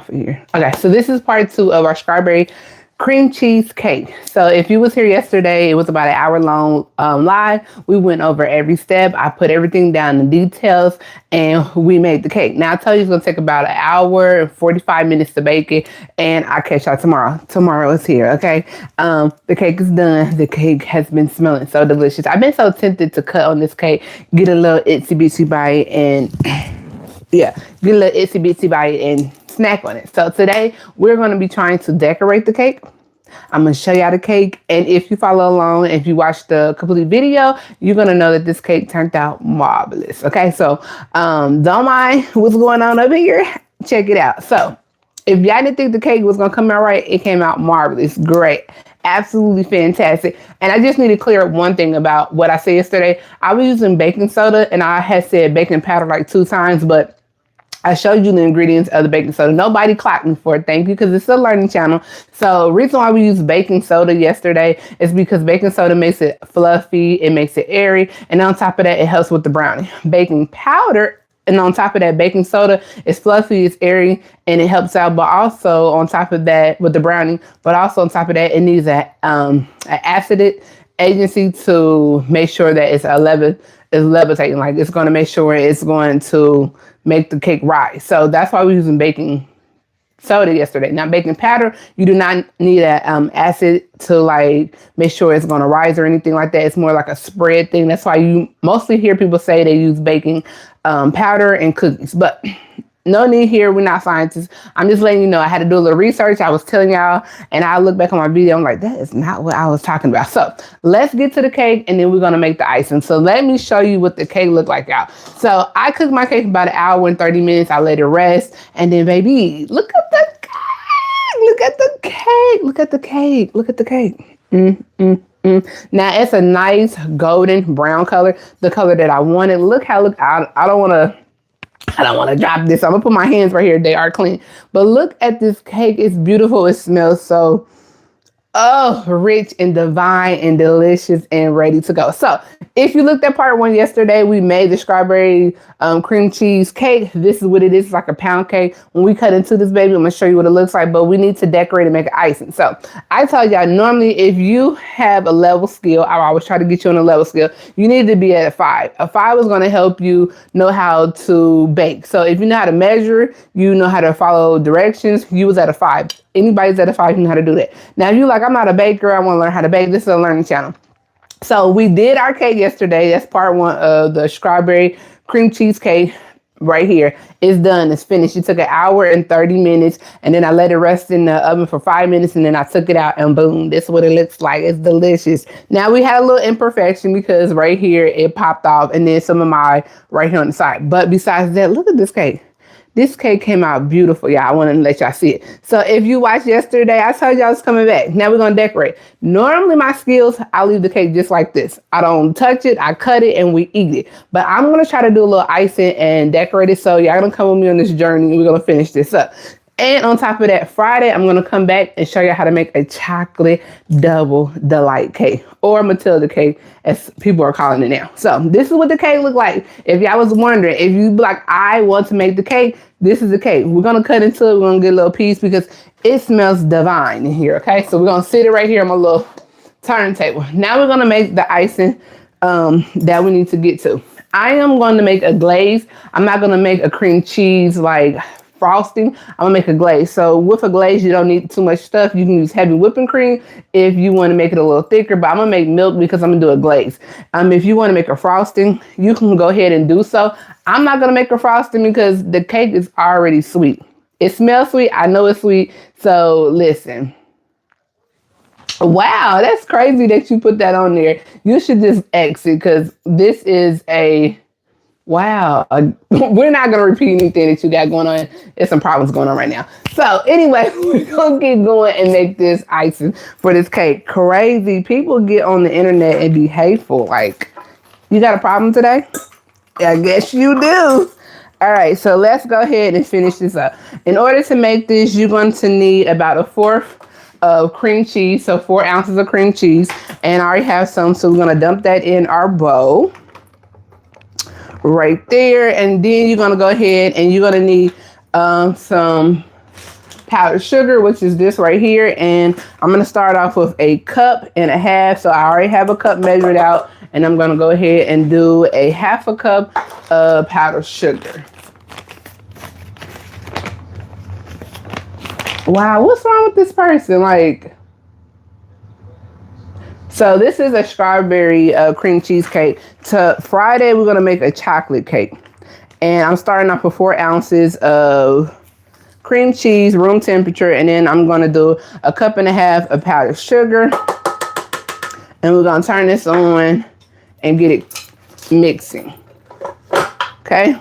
off of here. Okay, so this is part 2 of our strawberry cream cheese cake. So if you was here yesterday, it was about an hour long live. We went over every step. I put everything down in details and we made the cake. Now I told you it's gonna take about an hour and 45 minutes to bake it, and I'll catch y'all tomorrow. Tomorrow is here, okay? The cake is done. The cake has been smelling so delicious. I've been so tempted to cut on this cake, get a little itsy bitsy bite, and yeah, get a little itsy bitsy bite and snack on it. So today we're going to be trying to decorate the cake. I'm going to show y'all the cake, and if you follow along, if you watch the complete video, you're going to know that this cake turned out marvelous. Okay, so don't mind what's going on over here. Check it out. So if y'all didn't think the cake was going to come out right, it came out marvelous. Great. Absolutely fantastic. And I just need to clear up one thing about what I said yesterday. I was using baking soda, and I had said baking powder like 2 times, but I showed you the ingredients of the baking soda. Nobody clocked me for it. Thank you, because it's a learning channel. So the reason why we used baking soda yesterday is because baking soda makes it fluffy, it makes it airy, and on top of that, it helps with the brownie. Baking powder, and on top of that, baking soda is fluffy, it's airy, and it helps out. But also on top of that, with the brownie, but also on top of that, it needs an acid agency to make sure that it's levitating. Like, it's going to make sure it's going to make the cake rise. So that's why we're using baking soda yesterday. Now, baking powder, you do not need an acid to like make sure it's going to rise or anything like that. It's more like a spread thing. That's why you mostly hear people say they use baking powder and cookies, but no need here. We're not scientists. I'm just letting you know I had to do a little research. I was telling y'all, and I look back on my video, I'm like, that is not what I was talking about. So let's get to the cake, and then we're going to make the icing. So let me show you what the cake looked like, y'all. So I cooked my cake about an hour and 30 minutes. I let it rest, and then baby, look at the cake. Look at the cake. Look at the cake. Look at the cake. Now it's a nice golden brown color, the color that I wanted. Look how, I don't want to drop this. I'm gonna put my hands right here. They are clean. But look at this cake. It's beautiful. It smells so rich and divine and delicious and ready to go. So if you looked at part 1 yesterday, we made the strawberry cream cheese cake. This is what it is. It's like a pound cake. When we cut into this baby, I'm gonna show you what it looks like, but we need to decorate and make an icing. So I told y'all, normally if you have a level skill, I always try to get you on a level skill, you need to be at a 5. A 5 is gonna help you know how to bake. So if you know how to measure, you know how to follow directions, you was at a 5. Anybody's at a 5, you know how to do that. Now, if you're like, I'm not a baker, I want to learn how to bake, this is a learning channel. So we did our cake yesterday. That's part 1 of the strawberry cream cheese cake right here. It's done. It's finished. It took an hour and 30 minutes, and then I let it rest in the oven for 5 minutes, and then I took it out, and boom, this is what it looks like. It's delicious. Now, we had a little imperfection because right here it popped off, and then some of my right here on the side. But besides that, look at this cake. This cake came out beautiful, y'all. I want to let y'all see it. So if you watched yesterday, I told y'all it's coming back. Now we're going to decorate. Normally my skills, I leave the cake just like this. I don't touch it. I cut it and we eat it. But I'm going to try to do a little icing and decorate it. So y'all going to come with me on this journey, and we're going to finish this up. And on top of that, Friday, I'm going to come back and show you how to make a chocolate double delight cake, or Matilda cake, as people are calling it now. So this is what the cake look like. If y'all was wondering, if you be like, I want to make the cake, this is the cake. We're going to cut into it. We're going to get a little piece because it smells divine in here. Okay, so we're going to sit it right here on my little turntable. Now we're going to make the icing that we need to get to. I am going to make a glaze. I'm not going to make a cream cheese like frosting. I'm gonna make a glaze. So with a glaze, you don't need too much stuff. You can use heavy whipping cream if you want to make it a little thicker, but I'm gonna make milk because I'm gonna do a glaze. If you want to make a frosting, you can go ahead and do so. I'm not gonna make a frosting because the cake is already sweet. It smells sweet. I know it's sweet. So listen. Wow, that's crazy that you put that on there. You should just exit because this is a wow. We're not going to repeat anything that you got going on. There's some problems going on right now. So anyway, we're going to get going and make this icing for this cake. Crazy. People get on the internet and be hateful. Like, you got a problem today? I guess you do. All right, so let's go ahead and finish this up. In order to make this, you're going to need about 1/4 of cream cheese. So 4 ounces of cream cheese. And I already have some, so we're going to dump that in our bowl right there. And then you're going to go ahead and you're going to need some powdered sugar, which is this right here. And I'm going to start off with 1.5 cups. So I already have a cup measured out. And I'm going to go ahead and do 1/2 cup of powdered sugar. Wow, what's wrong with this person? Like, so this is a strawberry cream cheesecake. Friday, we're going to make a chocolate cake. And I'm starting off with 4 ounces of cream cheese, room temperature, and then I'm going to do 1.5 cups of powdered sugar. And we're going to turn this on and get it mixing. Okay.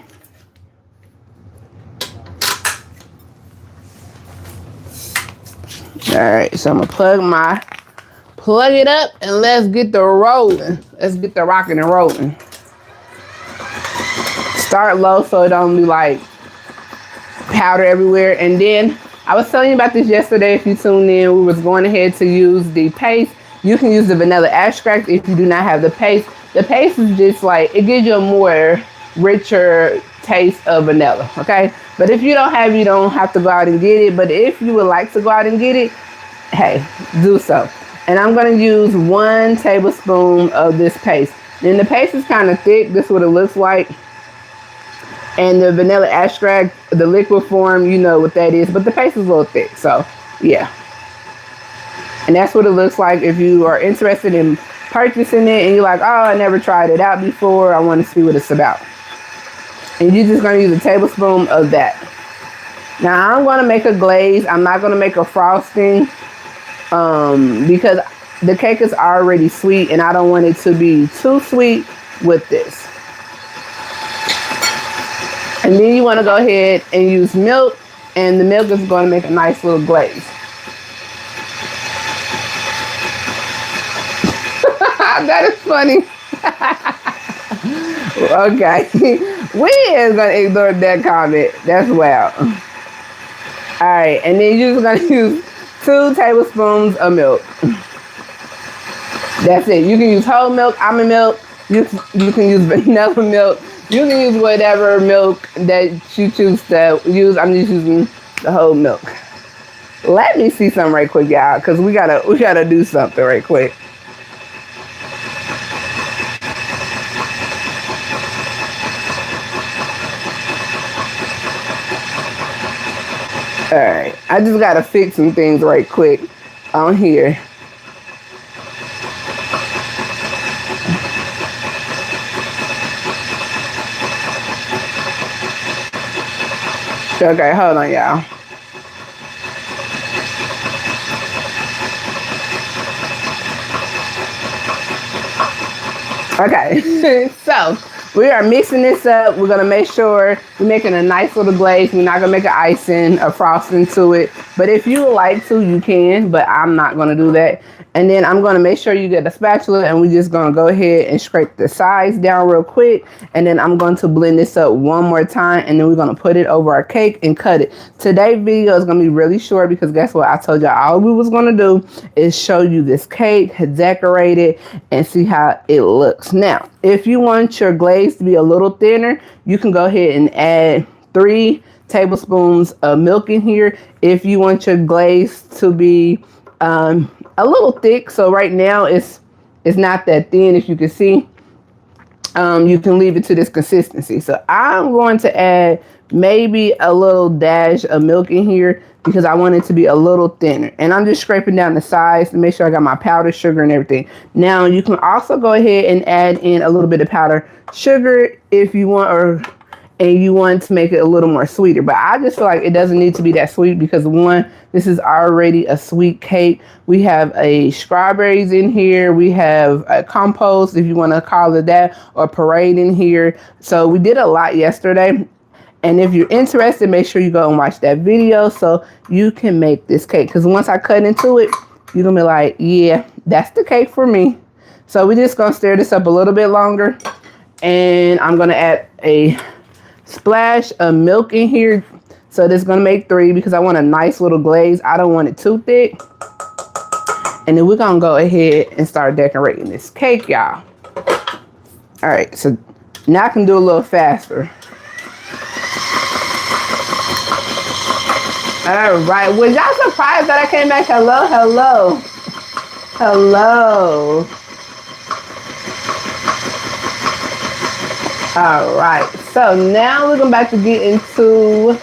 All right, so I'm going to plug it up and let's get the rolling. Let's get the rocking and rolling. Start low so it don't be like powder everywhere. And then I was telling you about this yesterday. If you tuned in, we was going ahead to use the paste. You can use the vanilla extract if you do not have the paste. The paste is just like, it gives you a more richer taste of vanilla, okay? But if you don't have, you don't have to go out and get it. But if you would like to go out and get it, hey, do so. And I'm going to use 1 tablespoon of this paste. And the paste is kind of thick. This is what it looks like. And the vanilla extract, the liquid form, you know what that is. But the paste is a little thick. So, yeah. And that's what it looks like. If you are interested in purchasing it and you're like, oh, I never tried it out before, I want to see what it's about. And you're just going to use a tablespoon of that. Now, I'm going to make a glaze. I'm not going to make a frosting because the cake is already sweet and I don't want it to be too sweet with this. And then you want to go ahead and use milk, and the milk is going to make a nice little glaze. That is funny. Okay. We is going to ignore that comment. That's wild. All right. And then you're just going to use 2 tablespoons of milk. That's it. You can use whole milk, almond milk. You can use vanilla milk. You can use whatever milk that you choose to use. I'm just using the whole milk. Let me see something right quick, y'all, because we gotta do something right quick. All right, I just gotta fix some things right quick on here. Okay, hold on, y'all. Okay, so we are mixing this up. We're gonna make sure we're making a nice little glaze. We're not gonna make an icing or frosting to it. But if you would like to, you can, but I'm not gonna do that. And then I'm gonna make sure you get a spatula and we're just gonna go ahead and scrape the sides down real quick. And then I'm going to blend this up one more time and then we're gonna put it over our cake and cut it. Today's video is gonna be really short because guess what? I told y'all all we was gonna do is show you this cake, decorate it, and see how it looks. Now, if you want your glaze to be a little thinner, you can go ahead and add 3 tablespoons of milk in here. If you want your glaze to be a little thick, so right now it's not that thin, if you can see, you can leave it to this consistency. So I'm going to add maybe a little dash of milk in here because I want it to be a little thinner. And I'm just scraping down the sides to make sure I got my powdered sugar and everything. Now you can also go ahead and add in a little bit of powdered sugar if you want, and you want to make it a little more sweeter. But I just feel like it doesn't need to be that sweet because one, this is already a sweet cake. We have strawberries in here. We have a compost, if you want to call it that, or parade in here. So we did a lot yesterday. And if you're interested, make sure you go and watch that video so you can make this cake. Because once I cut into it, you're going to be like, yeah, that's the cake for me. So we're just going to stir this up a little bit longer. And I'm going to add a splash of milk in here. So this is going to make 3 because I want a nice little glaze. I don't want it too thick. And then we're going to go ahead and start decorating this cake, y'all. All right, so now I can do a little faster. All right. Was y'all surprised that I came back? Hello, hello, hello. All right. So now we're going back to get into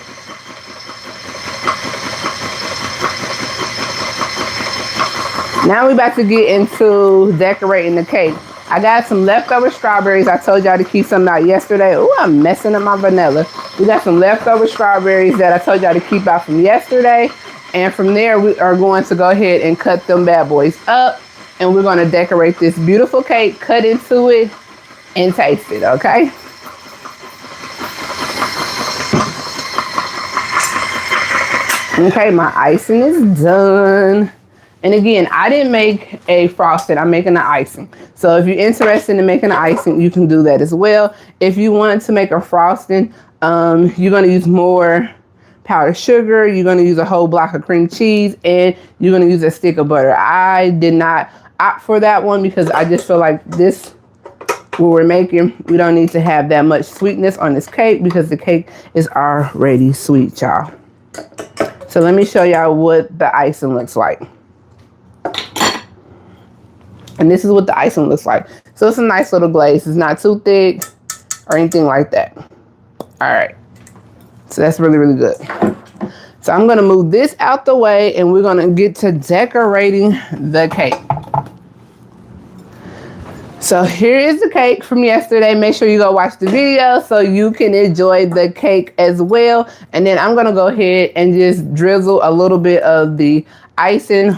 decorating the cake. I got some leftover strawberries. I told y'all to keep some out yesterday. Oh, I'm messing up my vanilla. We got some leftover strawberries that I told y'all to keep out from yesterday. And from there, we are going to go ahead and cut them bad boys up. And we're going to decorate this beautiful cake, cut into it, and taste it, okay? Okay, my icing is done. And again, I didn't make a frosting. I'm making an icing. So if you're interested in making an icing, you can do that as well. If you want to make a frosting, you're going to use more powdered sugar. You're going to use a whole block of cream cheese, and you're going to use a stick of butter. I did not opt for that one because I just feel like this, what we're making, we don't need to have that much sweetness on this cake because the cake is already sweet, y'all. So let me show y'all what the icing looks like. And this is what the icing looks like. So it's a nice little glaze. It's not too thick or anything like that. All right. So that's really, really good. So I'm going to move this out the way and we're going to get to decorating the cake. So here is the cake from yesterday. Make sure you go watch the video so you can enjoy the cake as well. And then I'm going to go ahead and just drizzle a little bit of the icing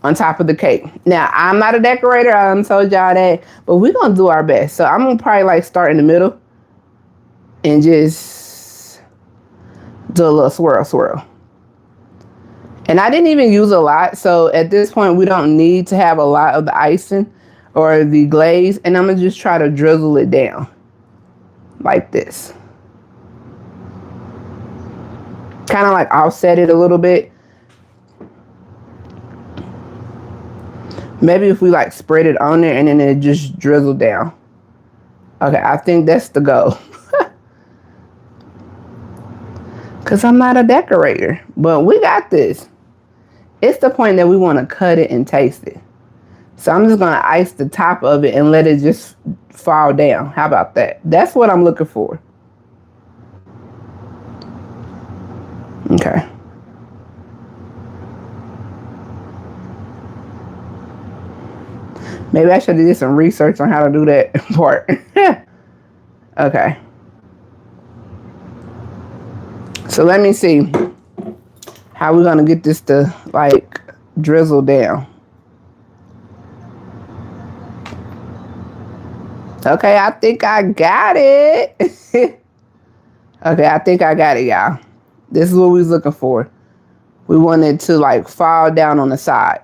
on top of the cake. Now, I'm not a decorator. I told y'all that, but we're going to do our best. So I'm going to probably like start in the middle and just do a little swirl, swirl. And I didn't even use a lot. So at this point, we don't need to have a lot of the icing or the glaze. And I'm going to just try to drizzle it down like this. Kind of like offset it a little bit. Maybe if we like spread it on there and then it just drizzle down. Okay, I think that's the goal. Because I'm not a decorator, but we got this. It's the point that we want to cut it and taste it. So I'm just going to ice the top of it and let it just fall down. How about that? That's what I'm looking for. Okay. Maybe I should have did some research on how to do that part. Okay. So let me see how we're going to get this to like drizzle down. Okay, I think I got it. Okay, I think I got it, y'all. This is what we was looking for. We want it to like fall down on the side.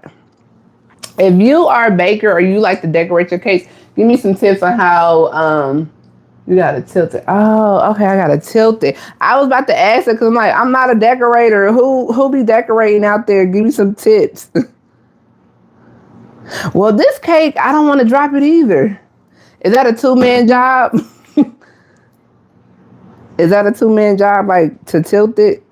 If you are a baker or you like to decorate your cakes, give me some tips on how you gotta tilt it. Oh, okay, I gotta tilt it. I was about to ask it because I'm like, I'm not a decorator. Who be decorating out there? Give me some tips. Well, this cake, I don't want to drop it either. Is that a two-man job? Is that a two-man job, like to tilt it?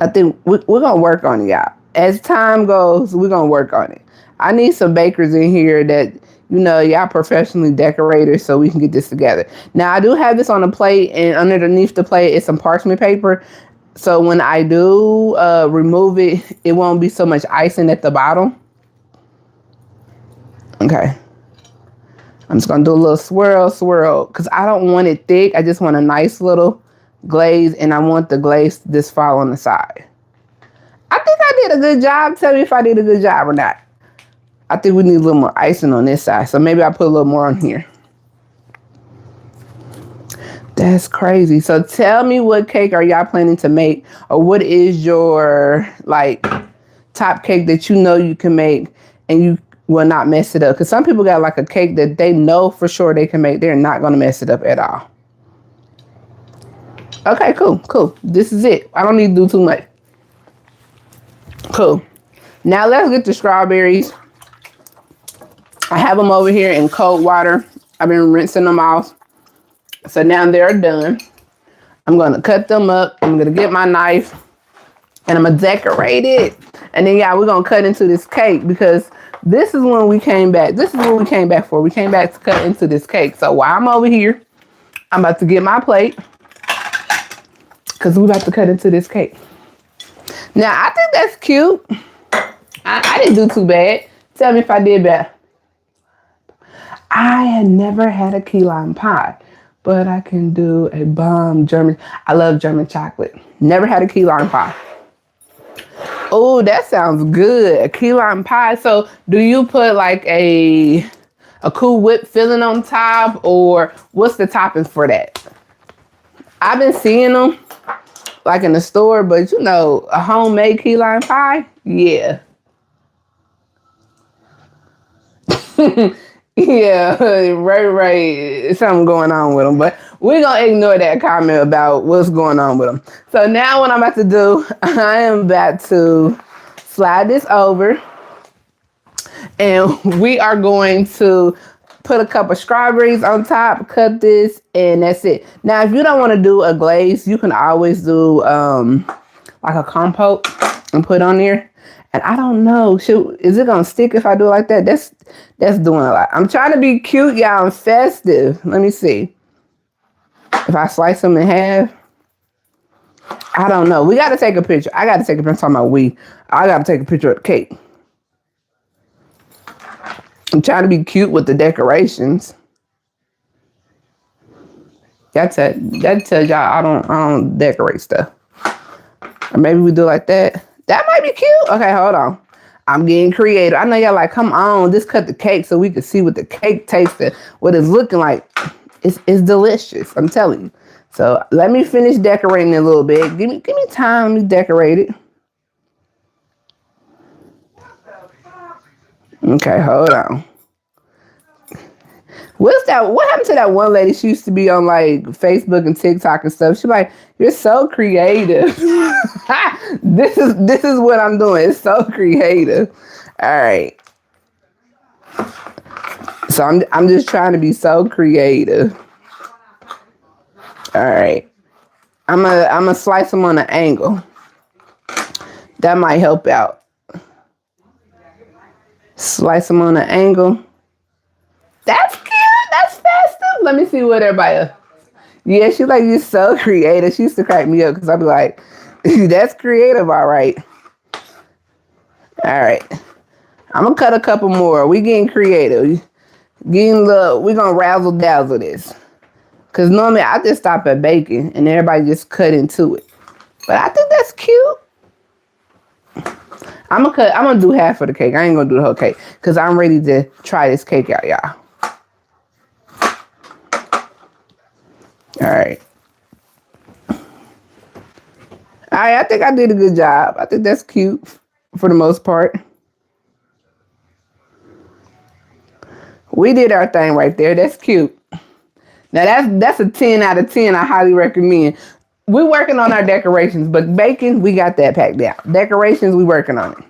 I think we're going to work on it, y'all. As time goes, we're going to work on it. I need some bakers in here that, you know, y'all professionally decorators so we can get this together. Now, I do have this on a plate, and underneath the plate is some parchment paper. So when I do remove it, it won't be so much icing at the bottom. Okay. I'm just going to do a little swirl, swirl, because I don't want it thick. I just want a nice little glaze, and I want the glaze to just fall on the side. I think I did a good job. Tell me if I did a good job or not. I think we need a little more icing on this side, so maybe I'll put a little more on here. That's crazy. So tell me, what cake are y'all planning to make, or what is your like top cake that you know you can make and you will not mess it up? Because some people got like a cake that they know for sure they can make. They're not going to mess it up at all. Okay, cool, cool. This is it. I don't need to do too much. Cool. Now let's get the strawberries. I have them over here in cold water. I've been rinsing them off. So now they're done. I'm gonna cut them up. I'm gonna get my knife and I'm gonna decorate it. And then yeah, we're gonna cut into this cake because this is when we came back. This is what we came back for. We came back to cut into this cake. So while I'm over here, I'm about to get my plate because we're about to cut into this cake. Now, I think that's cute. I didn't do too bad. Tell me if I did bad. I had never had a key lime pie, but I can do a bomb German. I love German chocolate. Never had a key lime pie. Oh, that sounds good. A key lime pie. So do you put like a Cool Whip filling on top, or what's the toppings for that? I've been seeing them like in the store, but you know, a homemade key lime pie, yeah. Yeah, right. Something going on with them, but we're gonna ignore that comment about what's going on with them. So now what I'm about to do, I am about to slide this over, and we are going to put a couple strawberries on top, cut this, and that's it. Now, if you don't want to do a glaze, you can always do like a compote and put on there. And I don't know, is it gonna stick if I do it like that? That's doing a lot. I'm trying to be cute, y'all. I'm festive. Let me see. If I slice them in half, I don't know. We gotta take a picture. I gotta take a picture. I'm talking about we. I gotta take a picture of the cake. I'm trying to be cute with the decorations. That tells y'all I don't decorate stuff. Or maybe we do like that. That might be cute. Okay, hold on. I'm getting creative. I know y'all like, come on, just cut the cake so we can see what the cake tastes, what it's looking like. It's delicious. I'm telling you. So let me finish decorating it a little bit. Give me time to decorate it. Okay, hold on. What happened to that one lady? She used to be on like Facebook and TikTok and stuff. She's like, you're so creative. This is what I'm doing. It's so creative. All right. So I'm just trying to be so creative. All right. I'm gonna slice them on an angle. That might help out. Slice them on an angle. That's cute. That's festive. Let me see what everybody else. Yeah, she's like, you're so creative. She used to crack me up because I'd be like, that's creative, all right. All right. I'm going to cut a couple more. We getting creative. We're going to razzle dazzle this. Because normally I just stop at baking and everybody just cut into it. But I think that's cute. I'm going to do half of the cake. I ain't going to do the whole cake because I'm ready to try this cake out, y'all. All right. I think I did a good job. I think that's cute for the most part. We did our thing right there. That's cute. Now that's a 10 out of 10. I highly recommend. We're working on our decorations, but baking, we got that packed down. Decorations, we working on it.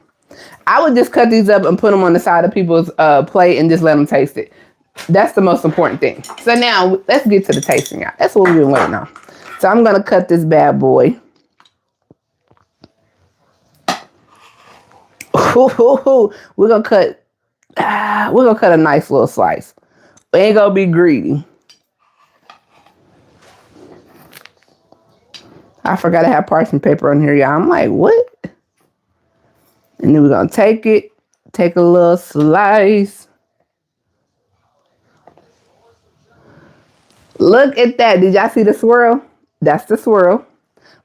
I would just cut these up and put them on the side of people's plate and just let them taste it. That's the most important thing. So now let's get to the tasting out. That's what we've been waiting on. So I'm going to cut this bad boy. We're going to cut a nice little slice. We ain't going to be greedy. I forgot to have parchment paper on here, y'all. I'm like, what? And then we're going to take a little slice. Look at that. Did y'all see the swirl? That's the swirl.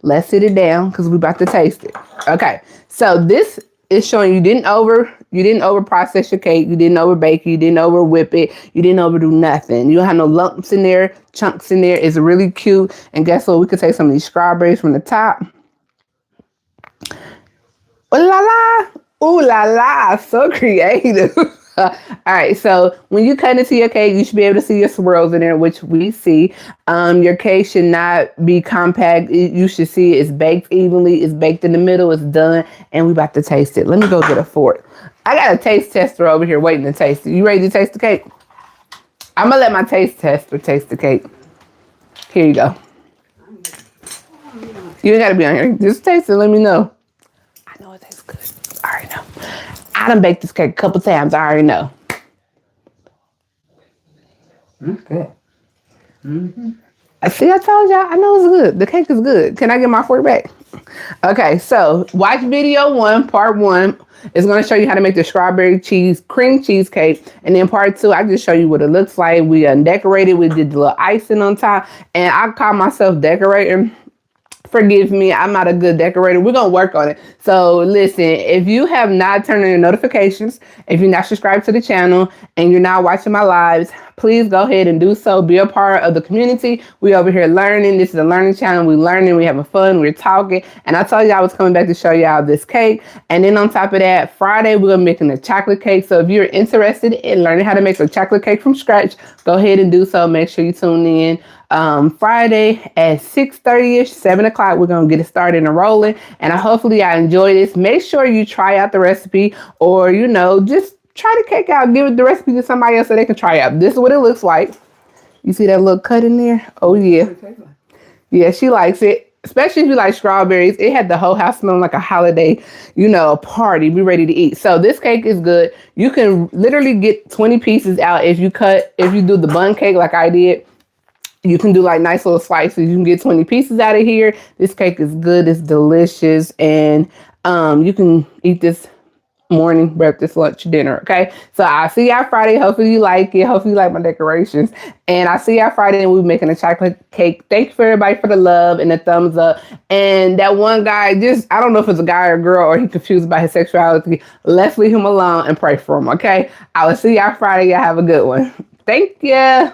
Let's sit it down because we're about to taste it. Okay. So this is showing you didn't over process your cake. You didn't over bake it. You didn't over whip it. You didn't overdo nothing. You don't have no lumps in there, chunks in there. It's really cute. And guess what? We could take some of these strawberries from the top. Ooh la la. Ooh la la. So creative. All right, so when you cut into your cake, you should be able to see your swirls in there, which we see. Your cake should not be compact. You should see it's baked evenly. It's baked in the middle. It's done, and we about to taste it. Let me go get a fork. I got a taste tester over here waiting to taste it. You ready to taste the cake? I'm going to let my taste tester taste the cake. Here you go. You ain't gotta be on here. Just taste it. Let me know. I know it tastes good. I already know. I done baked this cake a couple times. I already know. Okay. See, I told y'all. I know it's good. The cake is good. Can I get my fork back? Okay, so watch video 1, part 1. It's going to show you how to make the strawberry cream cheesecake. And then part 2, I just show you what it looks like. We decorated. We did the little icing on top. And I call myself decorating. Forgive me, I'm not a good decorator. We're gonna work on it. So listen, if you have not turned on your notifications, if you're not subscribed to the channel and you're not watching my lives, please go ahead and do so. Be a part of the community. We over here learning. This is a learning channel. We learning, we having fun, we're talking. And I told you I was coming back to show y'all this cake. And then on top of that, Friday we're gonna be making a chocolate cake. So if you're interested in learning how to make a chocolate cake from scratch, go ahead and do so. Make sure you tune in. Friday at 6:30ish, 7 o'clock. We're gonna get it started and rolling. And hopefully I enjoy this. Make sure you try out the recipe, or just try the cake out. Give the recipe to somebody else so they can try out. This is what it looks like. You see that little cut in there? Oh yeah. Yeah, she likes it. Especially if you like strawberries. It had the whole house smelling like a holiday, party. We ready to eat. So this cake is good. You can literally get 20 pieces out if you do the bun cake like I did. You can do like nice little slices. You can get 20 pieces out of here. This cake is good. It's delicious. And you can eat this morning, breakfast, lunch, dinner. Okay. So I'll see y'all Friday. Hopefully you like it. Hopefully you like my decorations. And I'll see y'all Friday and we'll be making a chocolate cake. Thank you for everybody for the love and the thumbs up. And that one guy, I don't know if it's a guy or a girl or he's confused about his sexuality. Let's leave him alone and pray for him. Okay. I will see y'all Friday. Y'all have a good one. Thank you.